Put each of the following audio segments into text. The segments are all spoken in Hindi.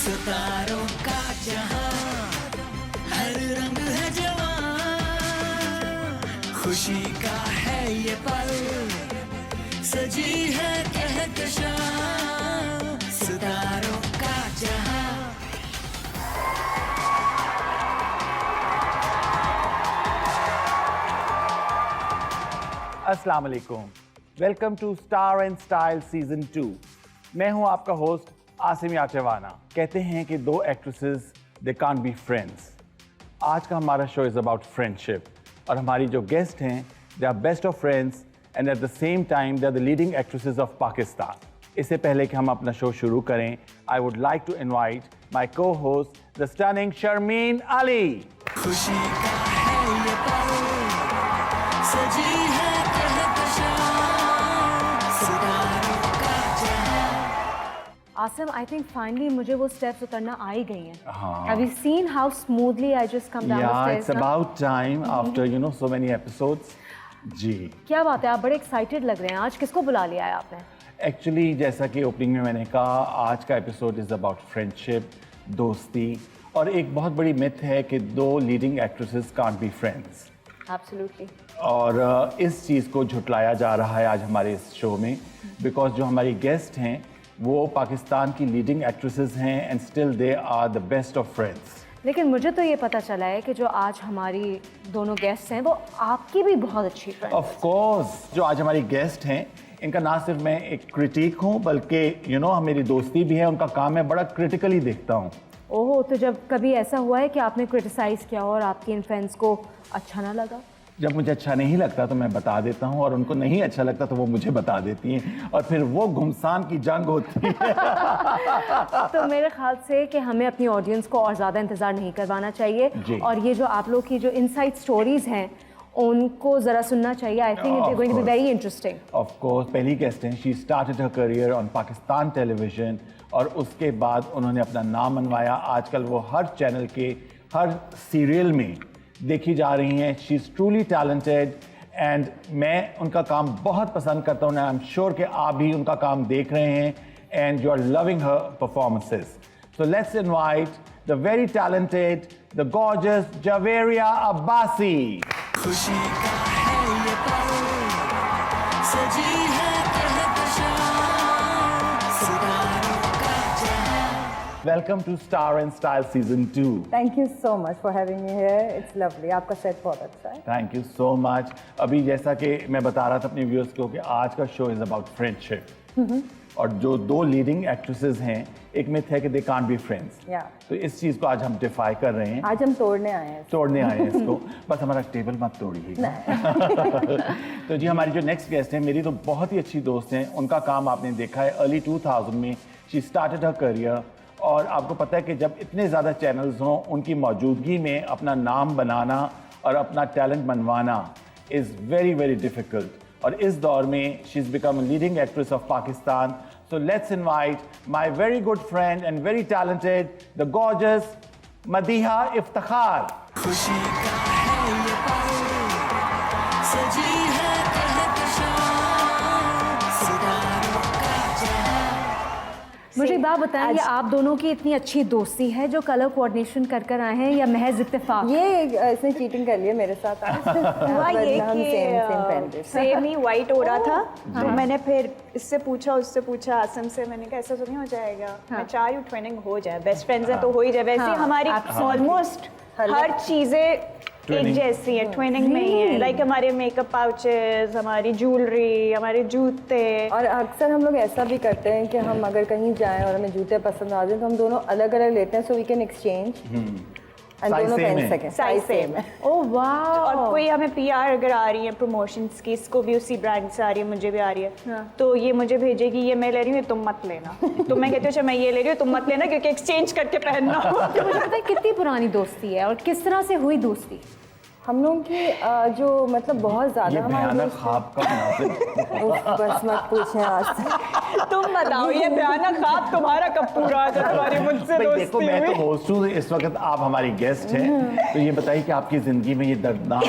सितारों का जहां, हर रंग है जवां, खुशी का है ये पल, सजी है कहकशां, सितारों का जहां। अस्सलाम वालेकुम, welcome to Star and Style season 2। मैं हूं आपका होस्ट आसिम याचवाना। कहते हैं कि दो actresses they can't be friends. आज का हमारा शो इज़ अबाउट फ्रेंडशिप और हमारी जो गेस्ट हैं they are best of friends and at the same time they are the leading actresses of Pakistan. इससे पहले कि हम अपना शो शुरू करें, I would like to invite my co host the stunning Sharmeen Ali. खुशी का है ये पल, सजी है कहकशां, सितारों का जहां। Asim, I think finally मुझे वो steps उतरना आ ही गई हैं. हाँ. Have you seen how smoothly I just come down the Yeah, stairs? it's about time after so many episodes. जी. क्या बात है, आप बड़े excited लग रहे हैं. आज किसको बुला लिया है आपने? एक्चुअली जैसा कि ओपनिंग में मैंने कहा, आज का एपिसोड इज़ अबाउट फ्रेंडशिप, दोस्ती, और एक बहुत बड़ी मिथ है कि दो leading actresses can't be friends. Absolutely. और इस चीज़ को झुटलाया जा रहा है आज हमारे इस शो में, बिकॉज जो हमारी गेस्ट हैं वो पाकिस्तान की लीडिंग एक्ट्रेसेस हैं and still they are the best of friends. लेकिन मुझे तो ये पता चला है कि जो आज हमारी दोनों गेस्ट हैं वो आपकी भी बहुत अच्छी फ्रेंड। ऑफ कोर्स, जो आज हमारी गेस्ट हैं इनका ना सिर्फ मैं एक क्रिटिक हूँ बल्कि मेरी दोस्ती भी है। उनका काम मैं बड़ा क्रिटिकली देखता हूँ। ओहो, तो जब कभी ऐसा हुआ है कि आपने क्रिटिसाइज किया और आपकी इन फ्रेंड्स को अच्छा ना लगा? जब मुझे अच्छा नहीं लगता तो मैं बता देता हूँ और उनको नहीं अच्छा लगता तो वो मुझे बता देती हैं और फिर वो घुमसान की जंग होती है। तो मेरे ख्याल से कि हमें अपनी ऑडियंस को और ज़्यादा इंतज़ार नहीं करवाना चाहिए और ये जो आप लोग की जो इनसाइड स्टोरीज हैं उनको ज़रा सुनना चाहिए। I think it is going to be very interesting. Of course, पहली गेस्ट हैं, she started her career on Pakistan television और उसके बाद उन्होंने अपना नाम मनवाया। आजकल वो हर चैनल के हर सीरियल में देखी जा रही हैं। She is truly talented and मैं उनका काम बहुत पसंद करता हूँ। आई एम श्योर कि आप भी उनका काम देख रहे हैं and you are loving her performances. So let's invite the very talented, the gorgeous Javeria Abbasi. खुशी का है ये पल, सजी है कहकशां, सितारों का जहां। Welcome to Star and Style season 2। Thank you so much for having me here. It's lovely. आपका सेट बहुत अच्छा है। Thank you so much. अभी जैसा कि मैं बता रहा था अपने व्यूअर्स को कि आज का शो इज़ अबाउट फ्रेंडशिप और जो दो लीडिंग एक्ट्रेसेस हैं, एक मिथ है कि दे कांट बी फ्रेंड्स। तो इस चीज़ को आज हम डिफाई कर रहे हैं। आज हम तोड़ने आए हैं। तोड़ने आए हैं इसको। बस हमारा टेबल मत तोड़िएगा। तो जी, हमारी जो नेक्स्ट गेस्ट हैं मेरी तो बहुत ही अच्छी दोस्त हैं। उनका काम आपने देखा है अर्ली 2000 में शी स्टार्टेड हर करियर। और आपको पता है कि जब इतने ज़्यादा चैनल्स हों, उनकी मौजूदगी में अपना नाम बनाना और अपना टैलेंट मनवाना इज़ वेरी वेरी डिफ़िकल्ट। और इस दौर में she is become leading actress of Pakistan. So let's invite my very good friend and very talented the gorgeous Madiha Iftikhar. खुशी का है ये पल, सजी है कहकशां, सितारों का जहां। मुझे एक बात बताएं, ये आप दोनों की इतनी अच्छी दोस्ती है जो कलर कोऑर्डिनेशन कर कर आए हैं या महज इत्तेफाक? ये इसने चीटिंग कर लिया मेरे साथ। हुआ ये हम कि सेम ही वाइट हो रहा था तो मैंने फिर इससे पूछा उससे पूछा आसिम से, मैंने कहा ऐसा तो नहीं हो जाएगा। मैं चाह रही हूँ ट्विनिंग हो जाए, बेस्ट फ्रेंड्स हैं तो हो ही जाए। वैसे हमारी ऑलमोस्ट हर चीज़ें एक जैसी है, ट्विनिंग में ही है। लाइक हमारे मेकअप पाउचेस, हमारी ज्वेलरी, हमारे जूते। और अक्सर हम लोग ऐसा भी करते हैं कि हम अगर कहीं जाएं और हमें जूते पसंद आ जाए तो हम दोनों अलग अलग लेते हैं, so we can exchange and दोनों पहन सकें। साइज सेम है। ओह वाह। और कोई हमें पीआर अगर आ रही है प्रमोशंस की, इसको भी उसी ब्रांड से आ रही है, मुझे भी आ रही है, तो ये मुझे भेजेगी ये मैं ले रही हूँ, तुम मत लेना। तो मैं कहती हूँ अच्छा मैं ये ले रही हूँ, तुम मत लेना, क्योंकि एक्सचेंज करके पहनना। तो मुझे पता है कितनी पुरानी दोस्ती है और किस तरह से हुई दोस्ती? हम लोगों की जो मतलब बहुत ज़्यादा भयानक ख्वाब का मुनासिब। बस मत पूछें आज तक। तुम बताओ ये भयानक ख्वाब तुम्हारा कब पूरा हो जाए तुम्हारी मुझसे भाई दोस्ती देखो, मैं तो होस्ट हूँ, इस वक्त आप हमारी गेस्ट हैं, तो ये बताइए कि आपकी ज़िंदगी में ये दर्दनाक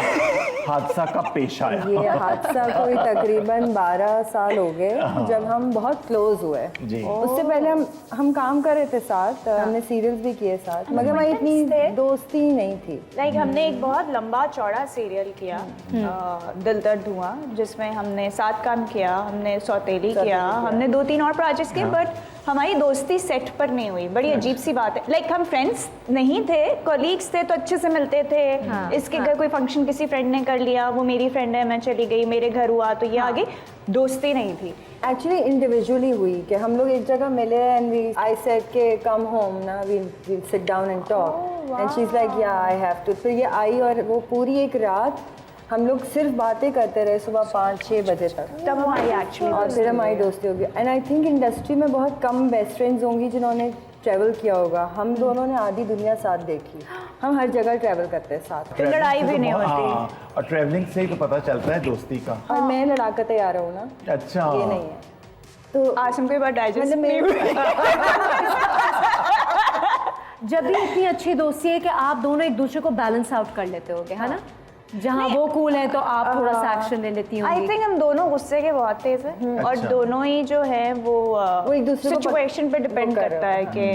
हादसा कब पेश आया? ये हादसा कोई तकरीबन 12 साल हो गए जब हम बहुत क्लोज हुए। जी। उससे पहले हम काम कर रहे थे साथ, हमने सीरियल्स भी किए साथ, मगर हमारी इतनी दोस्ती नहीं थी। लाइक हमने एक बहुत लंबा चौड़ा सीरियल किया, दिल दर्द धुआं, जिसमें हमने साथ काम किया, हमने सौतेली किया, हमने 2-3 और प्रोजेक्ट्स किए, बट हमारी दोस्ती सेट पर नहीं हुई। बड़ी अजीब सी बात है। लाइक हम फ्रेंड्स नहीं थे, कॉलीग्स थे, तो अच्छे से मिलते थे। इसके घर कोई फंक्शन किसी फ्रेंड ने कर लिया, वो मेरी फ्रेंड है, मैं चली गई, मेरे घर हुआ, तो ये आगे दोस्ती नहीं थी। एक्चुअली इंडिविजुअली हुई कि हम लोग एक जगह मिले एंड आई सेड के कम होम ना, we'll sit down and talk, and she is like yeah I have to. फिर ये आई और वो पूरी एक रात हम लोग सिर्फ बातें करते रहे सुबह 5-6 बजे तक, तब हमारी एक्चुअली और फिर हमारी दोस्ती होगी। एंड आई थिंक इंडस्ट्री में बहुत कम बेस्ट फ्रेंड्स होंगी जिन्होंने ट्रैवल किया होगा। हम दोनों ने आधी दुनिया साथ देखी, हम हर जगह ट्रैवल करते हैं साथ, फिर लड़ाई भी नहीं होती। हाँ, और ट्रैवलिंग से ही तो पता चलता है दोस्ती का। और मैं लड़ा कर तैयार हूँ ना, अच्छा, ये नहीं है तो आसम के बाद डाइजेस्ट मतलब नहीं हुई। जब भी इतनी अच्छी दोस्ती है कि आप दोनों एक दूसरे को बैलेंस आउट कर लेते होगे, है ना? जहाँ वो कूल है तो आप थोड़ा सा एक्शन ले लेती होंगी। आई थिंक हम दोनों गुस्से के बहुत तेज हैं, और अच्छा। दोनों ही जो है वो एक दूसरे को सिचुएशन पे डिपेंड करता है कि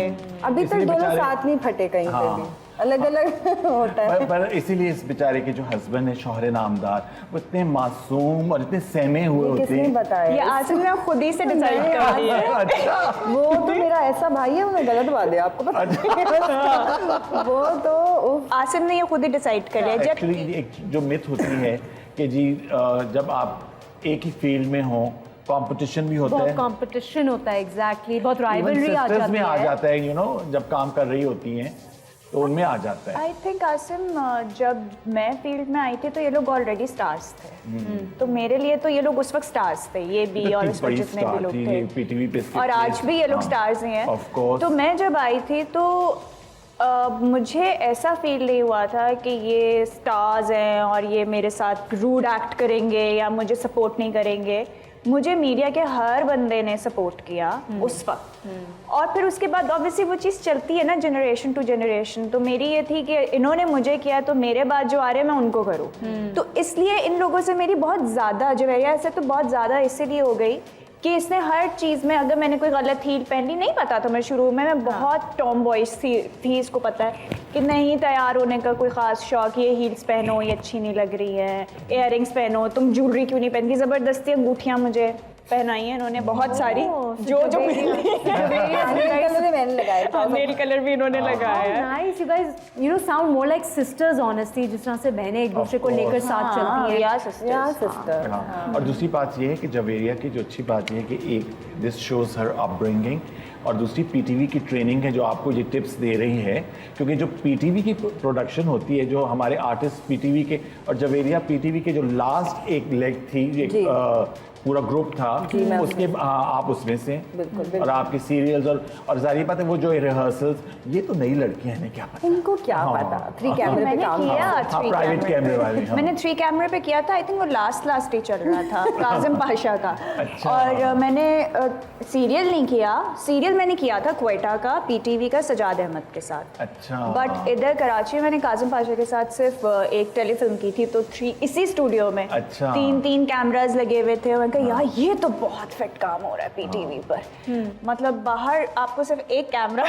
अभी तक इसलिए दोनों बेचारे- साथ नहीं फटे कहीं पे हाँ। भी, अलग अलग होता है। पर इसीलिए इस बेचारे के जो हस्बैंड है शौहरे नामदार, वो इतने मासूम और इतने सहमे हुए होते किसने हैं। बताया? ये आसम ने खुद ही से डिसाइड कर दिया है। अच्छा, वो तो मेरा ऐसा भाई है, उन्हें गलत बात है, आपको पता है? वो तो उफ, आसिम ने ये खुद ही डिसाइड कर लिया। एक्चुअली एक जो मिथ होती है कि जी जब आप एक ही फील्ड में हो, कंपटीशन भी होता बहुत है, कंपटीशन होता है, एग्जैक्टली, बहुत इवन राइवलरी आ सिस्टर्स जाती में आ है। जाता है, जब काम कर रही होती हैं तो उनमें आ जाता है। आई थिंक आसिम, जब मैं फील्ड में आई थी तो ये लोग ऑलरेडी स्टार्स थे, तो मेरे लिए तो ये लोग उस वक्त स्टार्स थे, ये भी और उस वक्त जितने भी लोग थे, पीटीवी पे और आज भी ये लोग स्टार्स ही हैं। Of course. तो मैं जब आई थी तो मुझे ऐसा फील नहीं हुआ था कि ये स्टार्स हैं और ये मेरे साथ रूड एक्ट करेंगे या मुझे सपोर्ट नहीं करेंगे। मुझे मीडिया के हर बंदे ने सपोर्ट किया उस वक्त, और फिर उसके बाद ऑब्वियसली वो चीज़ चलती है ना जनरेशन टू जनरेशन। तो मेरी ये थी कि इन्होंने मुझे किया तो मेरे बाद जो आ रहे हैं मैं उनको करूँ। तो इसलिए इन लोगों से मेरी बहुत ज़्यादा जवेरिया से तो बहुत ज़्यादा इसीलिए हो गई कि इसने हर चीज़ में, अगर मैंने कोई गलत हील पहन ली, नहीं पता था मैं शुरू में, मैं बहुत टॉम बॉयज थी, इसको पता है कि नहीं तैयार होने का कोई ख़ास शौक, ये हील्स पहनो, ये अच्छी नहीं लग रही है, इयररिंग्स पहनो, तुम ज्वेलरी क्यों नहीं पहनती, ज़बरदस्ती अंगूठियाँ मुझे पहनाई है इन्होंने बहुत सारी, जो मैंने लगाया था। मेरी कलर भी इन्होंने लगाया है। Nice, you guys sound more like sisters honestly, जिस तरह से बहनें एक दूसरे को लेकर साथ चलती हैं। या सिस्टर। हाँ। और दूसरी बात ये है कि जवेरिया की जो अच्छी बात ये है कि एक दिस शोज हर अपब्रिंगिंग, और दूसरी पीटीवी की ट्रेनिंग है जो आपको ये टिप्स दे रही है, क्योंकि जो पीटीवी की प्रोडक्शन होती है, जो हमारे आर्टिस्ट पीटीवी के, और जवेरिया पीटीवी के जो लास्ट एक लेग थी, एक पूरा ग्रुप था, उसके आप उसमें से, और आपके सीरियल्स और जाहिर बात है वो जो रिहर्सल्स, ये तो नई लड़कियां हैं, क्या पता इनको क्या पता, 3 कैमरे पे मैंने काम किया हाँ, 3 प्राइवेट कैमरे वाले, हाँ। मैंने 3 कैमरे पे किया था। आई थिंक वो लास्ट ही चल रहा था काजिम पाशा का। अच्छा। और मैंने सीरियल नहीं किया, सीरियल मैंने किया था क्वेटा का, पीटीवी का, सजाद अहमद के साथ। अच्छा। बट इधर कराची में मैंने काजिम पाशा के साथ सिर्फ एक टेलीफिल्म की थी, तो 3 इसी स्टूडियो में अच्छा। 3 कैमराज लगे हुए थे। मैंने कहा यार ये तो बहुत फिट काम हो रहा है पीटीवी पर, मतलब बाहर आपको सिर्फ एक कैमरा।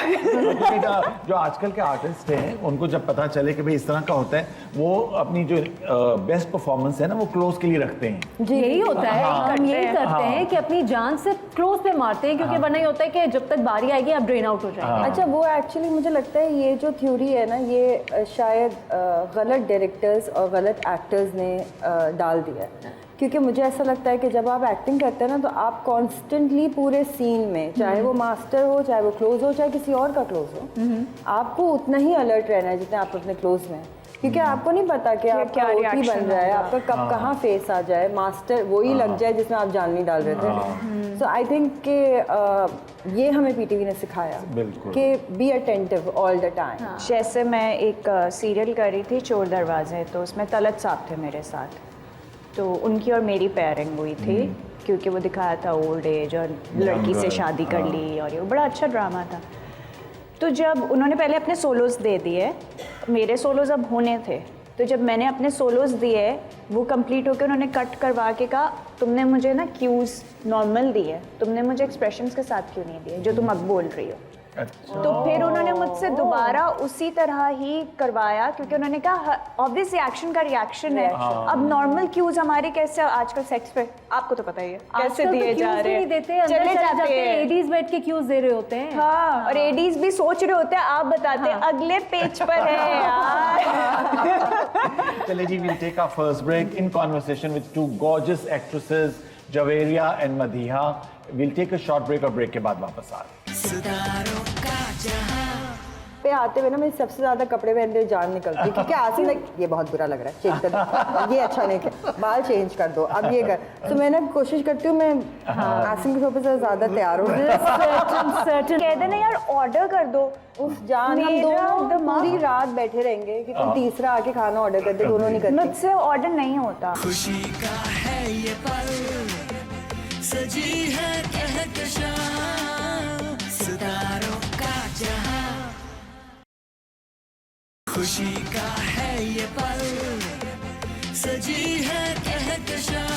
जो आजकल के आर्टिस्ट हैं उनको जब पता चले कि भाई इस तरह का होता है, वो अपनी जो बेस्ट परफॉर्मेंस है ना वो क्लोज के लिए रखते हैं। यही होता है, हम यही करते हाँ। हैं कि अपनी जान से क्लोज पे मारते हैं, क्योंकि वरना ये होता है कि जब तक बारी आएगी आप ड्रेन आउट हो जाएंगे। अच्छा, वो एक्चुअली मुझे लगता है ये जो थ्योरी है ना, ये शायद गलत डायरेक्टर्स और गलत एक्टर्स ने डाल दिया है, क्योंकि मुझे ऐसा लगता है कि जब आप एक्टिंग करते हैं ना, तो आप कॉन्स्टेंटली पूरे सीन में, चाहे वो मास्टर हो, चाहे वो क्लोज हो, चाहे किसी और का क्लोज हो, आपको उतना ही अलर्ट रहना है जितना आप अपने क्लोज में, क्योंकि आपको नहीं पता कि आपका क्या ओटी reaction बन जाए, होगा। आपका कब कहाँ फेस आ जाए, मास्टर वही लग जाए जिसमें आप जान नहीं डाल रहे थे। सो आई थिंक कि ये हमें पीटीवी ने सिखाया बिल्कुल। कि be attentive all the time. जैसे मैं एक सीरियल कर रही थी चोर दरवाजे, तो उसमें तलत साहब थे मेरे साथ, तो उनकी और मेरी पेयरिंग हुई थी, क्योंकि वो दिखाया था ओल्ड एज और लड़की से शादी कर ली, और ये बड़ा अच्छा ड्रामा था। तो जब उन्होंने पहले अपने सोलोज दे दिए, मेरे सोलोज अब होने थे, तो जब मैंने अपने सोलोज दिए, वो कंप्लीट होकर उन्होंने कट करवा के कहा तुमने मुझे ना क्यूज नॉर्मल दिए, तुमने मुझे एक्सप्रेशंस के साथ क्यों नहीं दिए जो तुम अब बोल रही हो। अच्छा। तो फिर उन्होंने मुझसे दोबारा उसी तरह ही करवाया क्योंकि उन्होंने कहा ऑब्वियसली एक्शन का रिएक्शन है। अब नॉर्मल क्यूज हमारे कैसे आजकल सेक्स पे आपको तो पता ही है कैसे दिए जा रहे हैं, चले जाते हैं एडीज बैठ के क्यूज दे रहे होते हैं। हाँ, और एडीज भी सोच रहे होते हैं आप बताते हैं अगले पेज पर है यार। चलिए जी, we'll take our first break in conversation with two gorgeous actresses, Javeria and Madiha. We'll take a short break और break के बाद वापस आ रहे हैं। सितारों का जहां पे आते हुए ना मेरी सबसे ज्यादा कपड़े पहनते हुए जान निकलती है क्योंकि आसिम लाइक ये बहुत बुरा लग रहा है, चेंज कर दो, ये अच्छा नहीं है, बाल चेंज कर दो, अब ये कर। तो मैं ना कोशिश करती हूँ मैं आसिम के शो से ज्यादा तैयार हूँ। कह देना यार ऑर्डर कर दो। उफ जान, हम दोनों पूरी रात बैठे रहेंगे कि कोई तीसरा आके खाना ऑर्डर कर दे, दोनों नहीं करते। मुझसे ऑर्डर नहीं होता। खुशी का है ये पल, सजी है कहकशां सितारों का जहां। खुशी का है ये पल, सजी है कहकशां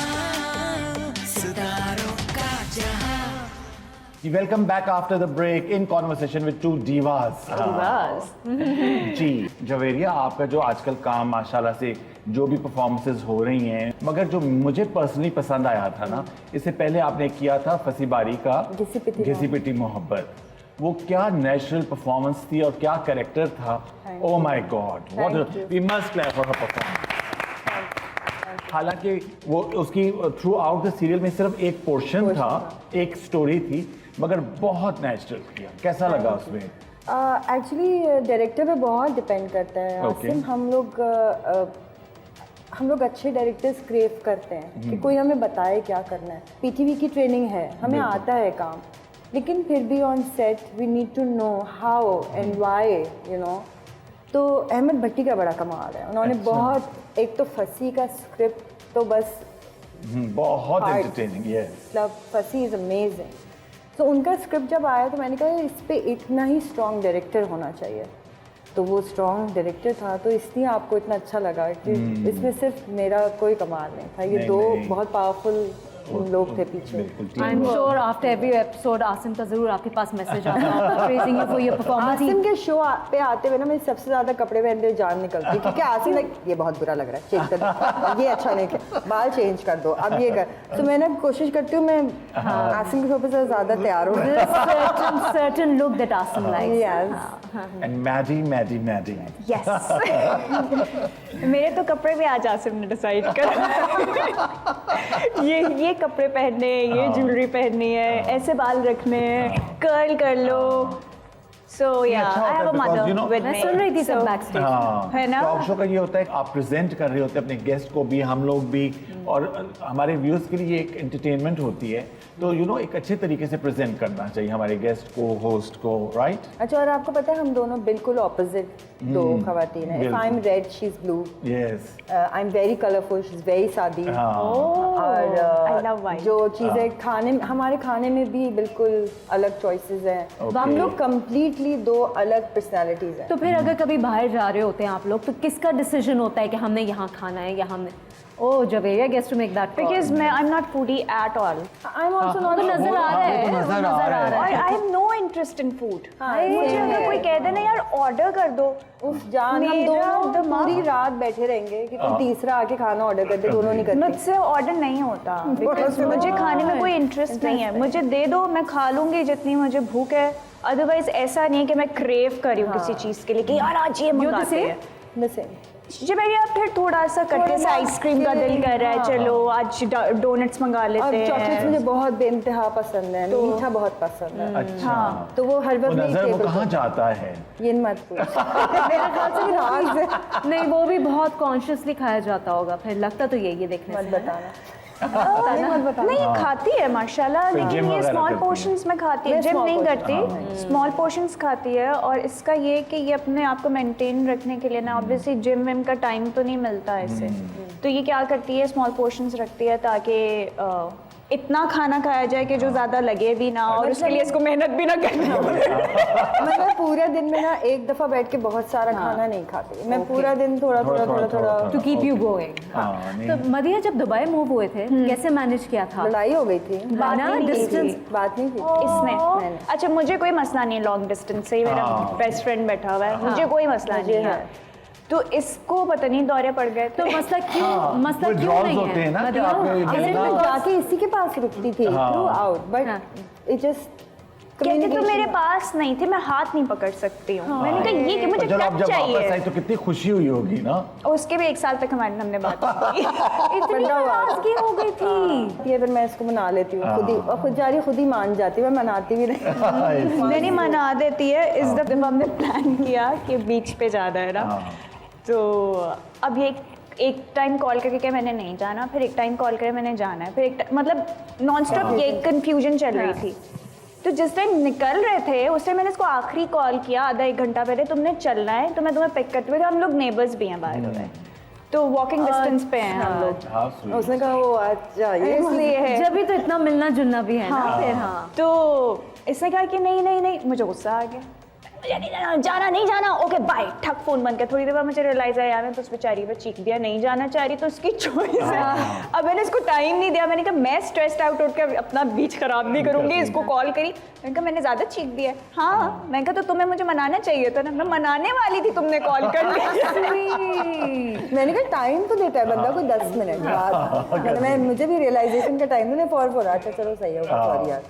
सितारों का जहां। Welcome back after the break in conversation with two divas. जी, जवेरिया, आपका जो आजकल काम माशाल्लाह से जो भी परफॉर्मेंसेस हो रही हैं, मगर जो मुझे पर्सनली पसंद आया था ना, इससे पहले आपने किया था फसी बारी का घिसी पिटी मोहब्बत। वो क्या नेचुरल परफॉर्मेंस थी और क्या कैरेक्टर था। Oh my God, what we must clap for her performance. हालांकि वो उसकी थ्रू आउट द सीरियल में सिर्फ एक पोर्शन था, एक स्टोरी थी, मगर बहुत नेचुरल किया। कैसा लगा उसमें? एक्चुअली डायरेक्टर पे बहुत डिपेंड करता है आसिम। हम लोग अच्छे डायरेक्टर्स क्रेव करते हैं कि कोई हमें बताए क्या करना है। पीटीवी की ट्रेनिंग है, हमें आता है काम, लेकिन फिर भी on set we need to know how and why, you know. तो अहमद भट्टी का बड़ा कमाल है, उन्होंने बहुत, एक तो फसी का स्क्रिप्ट तो बस बहुत एंटरटेनिंग, यस, मतलब फसी इज़ अमेजिंग। तो उनका स्क्रिप्ट जब आया तो मैंने कहा इस पे इतना ही स्ट्रॉन्ग डायरेक्टर होना चाहिए। तो वो स्ट्रॉन्ग डायरेक्टर था, तो इसलिए आपको इतना अच्छा लगा कि इसमें सिर्फ मेरा कोई कमाल नहीं था, ये दो बहुत पावरफुल लोग थे पीछे। I am sure after every episode Asim का जरूर आपके पास मैसेज आता है praising you for your performance. Asim के शो पे आते हुए ना मेरी सबसे ज्यादा कपड़े पहनते हुए जान निकलती है क्योंकि आसिम लाइक ये बहुत बुरा लग रहा है, चेंज कर दो, ये अच्छा नहीं है, बाल चेंज कर दो, अब ये कर। तो मैं ना कोशिश करती हूँ मैं आसिम के शो पे ज्यादा तैयार हूँ। certain look that Asim likes. Yes. And Maddie. Yes. मेरे तो कपड़े भी आज आसिम ने डिसाइड कर ये कपड़े पहनने, ये ज्वेलरी पहननी है, ऐसे बाल रखने हैं, कर्ल कर लो। So yeah, I have a mother with me. मैं सुन रही थी सब बैकस्टेज, है ना? टॉक शो का ये होता है कि आप प्रेजेंट कर रहे होते हैं अपने गेस्ट को भी, हम लोग भी, और हमारे व्यूअर्स के लिए एक एंटरटेनमेंट होती है। तो एक अच्छे तरीके से प्रेजेंट करना चाहिए हमारे गेस्ट को, होस्ट को, राइट? अच्छा, और आपको पता है हम दोनों बिल्कुल ऑपोजिट दो खवातीन हैं। If I am red she is blue, yes, I am very colourful, she is very सादी। I love white. जो चीजें खाने, हमारे खाने में भी बिल्कुल अलग चॉइसेस हैं। हम लोग कम्प्लीटली दो अलग पर्सनालिटीज हैं। तो फिर अगर कभी बाहर जा रहे होते हैं आप लोग, तो किसका डिसीजन होता है कि हमने यहाँ खाना है या हमने Javeria gets to make that call? Because I'm not foodie at all. I'm also not. नजर आ रहा है, नजर आ रहा है। और I have no interest in food. मुझे same अगर है। कोई कह दे ना यार ऑर्डर कर दो, उफ जान, हम दोनों पूरी रात बैठे रहेंगे कि कोई तीसरा आके खाना ऑर्डर कर दे, दोनों नहीं करते। मुझसे ऑर्डर नहीं होता because मुझे खाने में कोई इंटरेस्ट नहीं है। मुझे दे दो, मैं खा लूंगी जितनी मुझे भूख है। अदरवाइज ऐसा नहीं है कि मैं क्रेव कर रही हूँ किसी चीज के लिए कि यार आज ये मंगाते हैं। जब भैया फिर थोड़ा सा कटरे से आइसक्रीम का दिल कर रहा है, चलो आज डोनट्स मंगा लेते हैं। चॉकलेट्स मुझे बहुत बेइंतहा पसंद है, मीठा बहुत पसंद है। अच्छा, तो वो हर वक्त नजर वो कहाँ जाता है? ये मत पूछ। मेरे ख्याल से राज है। नहीं, वो भी बहुत कॉन्शियसली खाया जाता होगा, फिर लगता तो यही है देखने मत से। बताना। नहीं खाती है माशाल्लाह, लेकिन ये स्मॉल पोर्शंस में खाती है, जिम नहीं करती, स्मॉल पोर्शंस खाती है। और इसका ये कि ये अपने आप को मेंटेन रखने के लिए ना, ऑब्वियसली जिम विम का टाइम तो नहीं मिलता ऐसे, तो ये क्या करती है स्मॉल पोर्शंस रखती है ताकि इतना खाना खाया जाए कि जो ज़्यादा लगे भी ना और उसके लिए इसको मेहनत भी ना करना पड़े। मतलब पूरे दिन में ना एक दफ़ा बैठ के बहुत सारा खाना नहीं खाती मैं, पूरा दिन थोड़ा टू कीप यू गोइंग। तो मदिया जब दुबई मूव हुए थे कैसे मैनेज किया था? लड़ाई हो गई थी, बात नहीं की इसने। अच्छा मुझे कोई मसला नहीं लॉन्ग डिस्टेंस से, मेरा बेस्ट फ्रेंड बैठा हुआ है, मुझे कोई मसला नहीं है। तो इसको पता नहीं दौरे पड़ गए तो मसला क्यों नहीं होते हैं ना कि मैं जाके इसी के पास रुकती थी through out, but it just कहते तो मेरे पास नहीं थे, मैं हाथ नहीं पकड़ सकती हूँ। मैंने कहा ये कि मुझे टच चाहिए। तो कितनी खुशी हुई होगी ना। उसके भी 1 साल तक हमने बात की। इतनी नाराजगी हो गई थी। ये फिर मैं इसको मना लेती हूँ खुद ही, और खुद जा रही खुद ही मान जाती है, मैं मनाती भी नहीं। नहीं मना देती है। इस दफे हमने प्लान किया कि बीच पे जाना है ना, तो अब ये एक टाइम कॉल करके क्या मैंने नहीं जाना, फिर एक टाइम कॉल करे मैंने जाना है, फिर एक मतलब नॉन स्टॉप ये कंफ्यूजन चल रही थी। तो जिस टाइम निकल रहे थे उस टाइम मैंने इसको आखिरी कॉल किया आधा 1 घंटा पहले, तुमने चलना है तो मैं तुम्हें पिक करते हुए, हम लोग नेबर्स भी हैं बाहर हुए, तो वॉकिंग डिस्टेंस पे हैं हम लोग। उसने कहा वो आज जाइए, इसलिए है जब भी तो इतना मिलना जुलना भी है ना फिर। हाँ तो इसने कहा कि नहीं, मुझे गुस्सा आ गया, मुझे नहीं जाना, ओके बाय, ठक फोन बंद किया। थोड़ी देर बाद मुझे रियलाइज आया यार मैं तो उस बेचारी पे चीख दिया, नहीं जाना चाह रही तो उसकी चॉइस है। अब मैंने इसको टाइम नहीं दिया, मैंने कहा मैं स्ट्रेस्ड आउट होकर अपना बीच खराब नहीं करूंगी। इसको कॉल करी, मैंने कहा मैंने ज्यादा चीख दिया। हाँ मैंने कहा तो तुम्हें मुझे मनाना चाहिए था ना, मैं मनाने वाली थी, तुमने कॉल कर लिया। मैंने कहा टाइम तो देता है बंदा को 10 मिनट बाद, मैं मुझे भी रियलाइजेशन का टाइम मैंने फॉर अच्छा चलो सही होगा, सॉरी यार।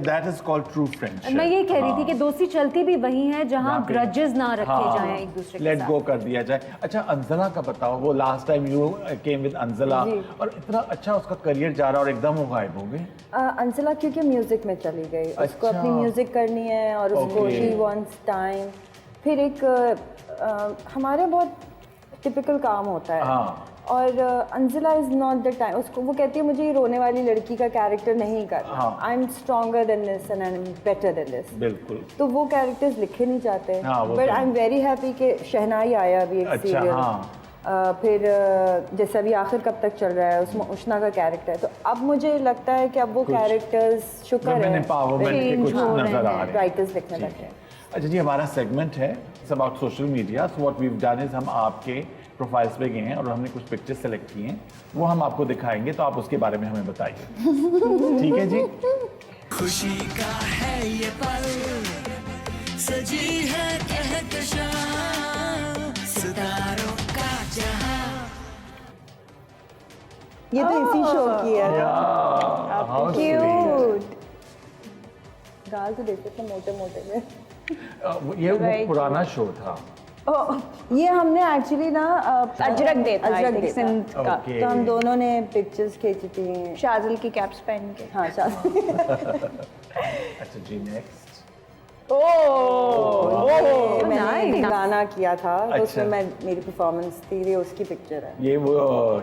That is called true friendship. मैं ये कह रही थी कि दोस्ती चलती भी वही है जहाँ ग्रजेस ना रखे जाएं एक दूसरे के साथ। लेट गो कर दिया जाए। अच्छा अंजला का बताओ, वो last time you came with अंजला और इतना अच्छा उसका करियर जा रहा और एकदम वो गायब हो गई। अंजला क्योंकि म्यूजिक में चली गई, उसको अपनी म्यूजिक करनी है और उसको शी वांट्स टाइम। फिर एक हमारे बहुत टिपिकल काम होता है और अंजला इज नॉट द टाइम, उसको वो कहती है मुझे ये रोने वाली लड़की का कैरेक्टर नहीं करना, I am stronger than this and I am better than this. बिल्कुल, तो वो कैरेक्टर्स लिखे नहीं जाते, but I am very happy कि शहनाई आया अभी एक सीरियल। फिर जैसे अभी आखिर कब तक चल रहा है उसमें उष्णा का कैरेक्टर है, तो अब मुझे लगता है कि अब वो कैरेक्टर्स शुक्र है राइटर्स लिखने लगे। अच्छा जी, हमारा सेगमेंट है it's about social media. So what we have done is हम आपके प्रोफाइल्स पे गए हैं और हमने कुछ पिक्चर्स सेलेक्ट किए हैं, वो हम आपको दिखाएंगे, तो आप उसके बारे में हमें बताइए। ठीक है जी। खुशी का है ये पल, सजी है कहकशां, सितारों का जहां। ये तो इसी शो की है। क्यूट गाल तो देखते थे मोटे मोटे में। ये वो पुराना शो था। ये हमने एक्चुअली ना अजरक डे था सिंध का, तो हम दोनों ने पिक्चर्स खींची थी शाजिल की कैप्स पहन के। हाँ शाजिल। अच्छा जी, नेक्स्ट। मैंने गाना किया था तो उसमें मैं मेरी परफॉर्मेंस थी, ये उसकी पिक्चर है। ये वो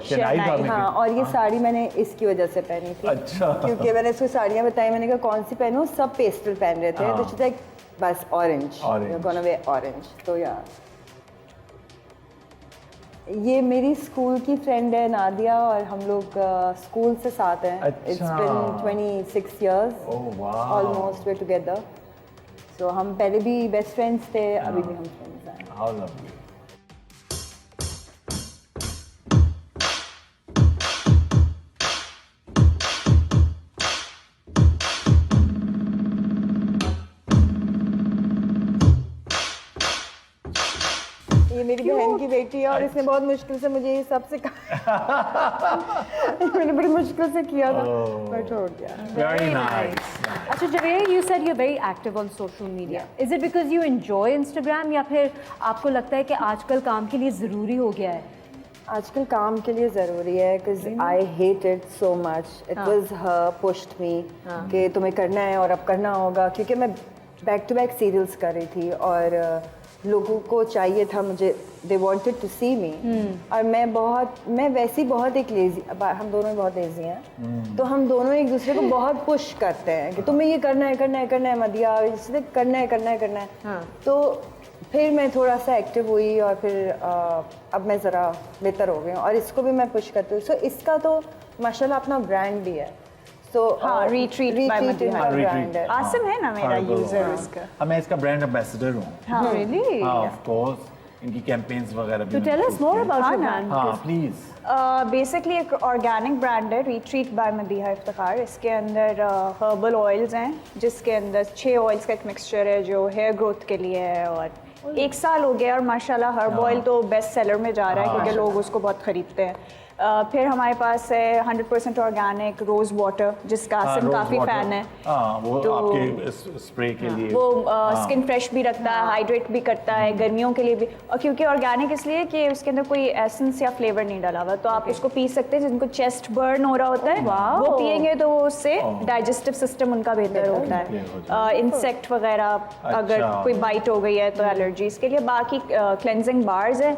शहनाई था। हाँ, और ये साड़ी मैंने इसकी वजह से पहनी थी। अच्छा। क्योंकि मैंने इसको साड़ियाँ बताई, मैंने कहा कौन सी पहनूं, सब पेस्टल पहन रहे थे, तो शी लाइक बस ऑरेंज, गोना वेयर ऑरेंज। तो यार ये मेरी स्कूल की फ्रेंड है नादिया, और हम लोग स्कूल से साथ हैं। It's been 26 years almost we together. So हम पहले भी बेस्ट फ्रेंड्स थे, अभी भी हम फ्रेंड्स हैं। How lovely. ये मेरी बहन की बेटी है और इसने बहुत मुश्किल से मुझे ये सब सिखाया। मैंने बड़ी मुश्किल से किया था, मैं छोड़ दिया। Very nice. अच्छा Javed, you said you're very active on social media. Is it because you enjoy Instagram या फिर आपको लगता है कि आजकल काम के लिए ज़रूरी हो गया है? आजकल काम के लिए ज़रूरी है, because I hate it so much. It was her pushed me कि तुम्हें करना है और अब करना होगा, क्योंकि मैं बैक टू बैक सीरियल्स कर रही थी और लोगों को चाहिए था मुझे, दे वांटेड टू सी मी। और मैं वैसी बहुत एक लेजी, हम दोनों बहुत लेजी हैं, तो हम दोनों एक दूसरे को बहुत पुश करते हैं कि तुम्हें ये करना है मदिया, इसलिए करना है। तो फिर मैं थोड़ा सा एक्टिव हुई और फिर अब मैं ज़रा बेहतर हो गई हूँ और इसको भी मैं पुश करती हूँ। सो इसका तो माशाल्लाह अपना ब्रांड भी है, So हाँ, Retreat by Retreat Madiha. इनका Retreat. brand है। आसिम है ना मेरा Herbal यूजर oil. उसका। हाँ, मैं इसका ब्रांड एम्बेसडर हूँ। Really? हाँ, ऑफ कोर्स इनकी कैंपेन्स वगैरह भी So tell us more about your brand. हाँ प्लीज। बेसिकली एक ऑर्गेनिक ब्रांड है, रिट्रीट बाय मदीहा इफ्तिखार। इसके अंदर हर्बल ऑयल्स हैं, जिसके अंदर 6 ऑयल्स का एक मिक्सचर है जो हेयर ग्रोथ के लिए है। और 1 साल हो गया और माशाल्लाह हर्ब ऑयल तो बेस्ट सेलर में जा रहा है क्योंकि लोग उसको बहुत खरीदते हैं। फिर हमारे पास है 100% ऑर्गेनिक रोज वाटर, जिसका आसिम काफ़ी फ़ैन है। हाँ, वो तो आपके स्प्रे के लिए। वो स्किन फ्रेश भी रखता है, हाइड्रेट भी करता है, गर्मियों के लिए भी। और क्योंकि ऑर्गेनिक इसलिए कि उसके अंदर कोई एसेंस या फ्लेवर नहीं डाला हुआ, तो आप उसको पी सकते हैं। जिनको चेस्ट बर्न हो रहा होता है वो पिएंगे तो उससे डाइजेस्टिव सिस्टम उनका बेहतर होता है। इंसेक्ट वगैरह अगर कोई बाइट हो गई है तो एलर्जीज के लिए। बाकी क्लेंजिंग बार्स हैं,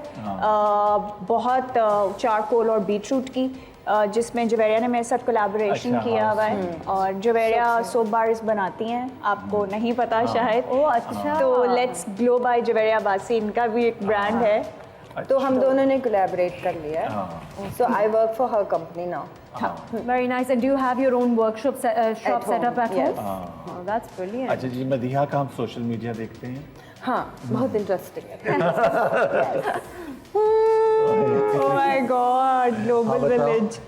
बहुत चारकोल और बीटरूट की, जिसमें जवेरिया ने मेरे साथ कोलैबोरेशन किया हुआ है। और जवेरिया सोप बार्स बनाती हैं, आपको नहीं पता शायद। ओह अच्छा। तो लेट्स ग्लो बाय जवेरिया बासी, इनका भी एक ब्रांड है। तो हम दोनों ने कोलैबोरेट कर लिया है। So I work for her company now. Very nice. And do you have your own workshop shop set up at yes. home? Oh, that's brilliant. अच्छा जी, मदीहा का हम सोशल मीडिया देखते हैं। हाँ, बहुत इंटरेस्टिंग है। ओह माय गॉड, ग्लोबल विलेज।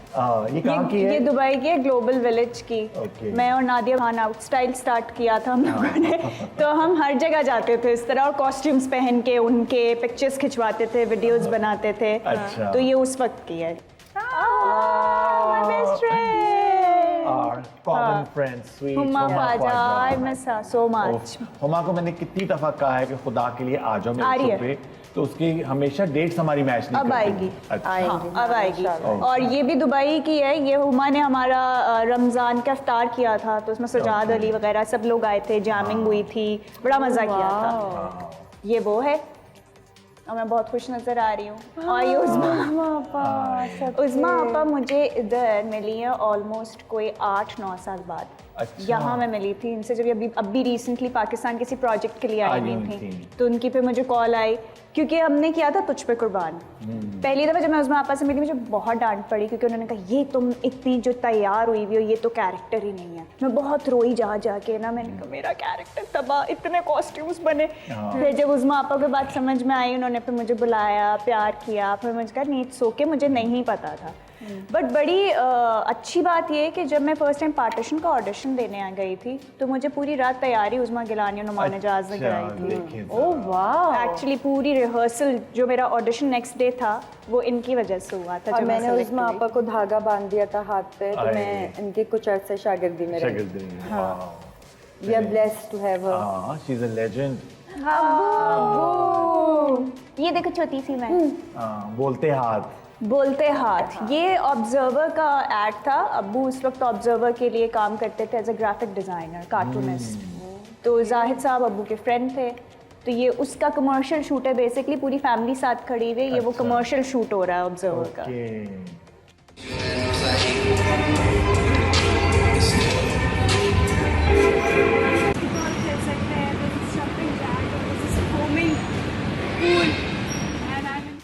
ये कहाँ की है? ये दुबई की है, ग्लोबल विलेज की। Okay. मैं और Nadia Khan out style start किया था हम लोगों ने। तो हम हर जगह जाते थे इस तरह, और कॉस्ट्यूम्स पहन के उनके पिक्चर्स खिंचवाते थे, वीडियोस बनाते थे। अच्छा। तो ये उस वक्त की है। My best friend Our common friend, sweet Huma Huma Khawaja, I Khawaja. Miss her so much. Huma को मैंने कितनी दफा कहा है कि खुदा के लिए आ जाओ आ रही मेरे है। शो पे, तो उसकी हमेशा डेट्स हमारी मैच नहीं अब करती। आएगी। अच्छा। हाँ, अब आएगी। माशाल्लाह। और ये भी दुबई की है। ये हुमा ने हमारा रमज़ान का इफ्तार किया था, तो उसमें सजाद अली वगैरह सब लोग आए थे, जैमिंग हुई थी, बड़ा मज़ा किया था। ये वो है, और मैं बहुत खुश नज़र आ रही हूँ। और ये उज़मा आपा मुझे इधर मिली है ऑलमोस्ट कोई 8-9 साल बाद। अच्छा। यहाँ मैं मिली थी इनसे जब अभी रिसेंटली पाकिस्तान किसी प्रोजेक्ट के लिए आई हुई हुई थी। थी। तो उनकी पे मुझे कॉल आई क्योंकि हमने किया था तुझ पे कुर्बान। पहली दफ़ा जब मैं उज़मा आपा से मिली मुझे बहुत डांट पड़ी, क्योंकि उन्होंने कहा ये तुम इतनी जो तैयार हुई हुई हो, ये तो कैरेक्टर ही नहीं है। मैं बहुत रोई जा के ना, मैंने कहा मेरा कैरेक्टर तबाह, इतने कॉस्ट्यूम्स बने। फिर जब उज़मा आपा की बात समझ में आई, उन्होंने फिर मुझे बुलाया, प्यार किया। फिर मुझे कहा नीट सो के मुझे नहीं पता था। बट बड़ी अच्छी बात ये है कि जब मैं फर्स्ट टाइम पार्टीशन का ऑडिशन देने आ गई थी, तो मुझे पूरी रात तैयारी उज़मा गिलानी और नुमान एजाज ने कराई थी। देखिए Oh wow. एक्चुअली पूरी रिहर्सल, जो मेरा ऑडिशन नेक्स्ट डे था, वो इनकी वजह से हुआ था। और जब मैं मैंने select उज़मा हुई। आपा को धागा बांध दिया था हाथ पे, तो अरे। मैं इनके कुछ अरसे शागिर्दी में रही। शागिर्दी में। Wow. We are blessed to have her. हाँ, she's a legend. ये देखो छोटी सी मैं हाँ, बोलते हाथ। बोलते हाथ। ये ऑब्जर्वर का एड था। अब्बू उस वक्त ऑब्जर्वर के लिए काम करते थे as a graphic designer, cartoonist. तो जाहिद साहब अब्बू के फ्रेंड थे। तो ये उसका कमर्शियल शूट है, बेसिकली पूरी फैमिली साथ खड़ी हुई। ये वो अच्छा। कमर्शियल शूट हो रहा है ऑब्जर्वर का। Okay.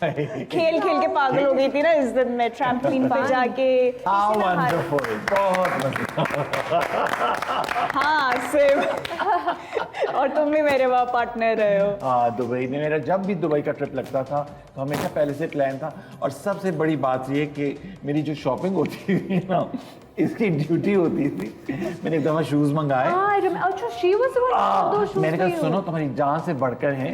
खेल खेल के पागल हो गई थी ना इस दिन में, ट्रैम्पलिन पे जाके। How wonderful. बहुत मजा। हाँ सेम। और तुम भी मेरे वहाँ पार्टनर रहे हो। हाँ, दुबई में मेरा जब भी दुबई का ट्रिप लगता था तो हमेशा पहले से प्लान था। और सबसे बड़ी बात ये कि मेरी जो शॉपिंग होती थी ना, इसकी ड्यूटी होती थी। मैंने एक दफ़ा शूज़ मंगाए। अच्छा, she was the one who bought those shoes मैंने for कहा you. सुनो, तुम्हारी जान से बढ़कर हैं।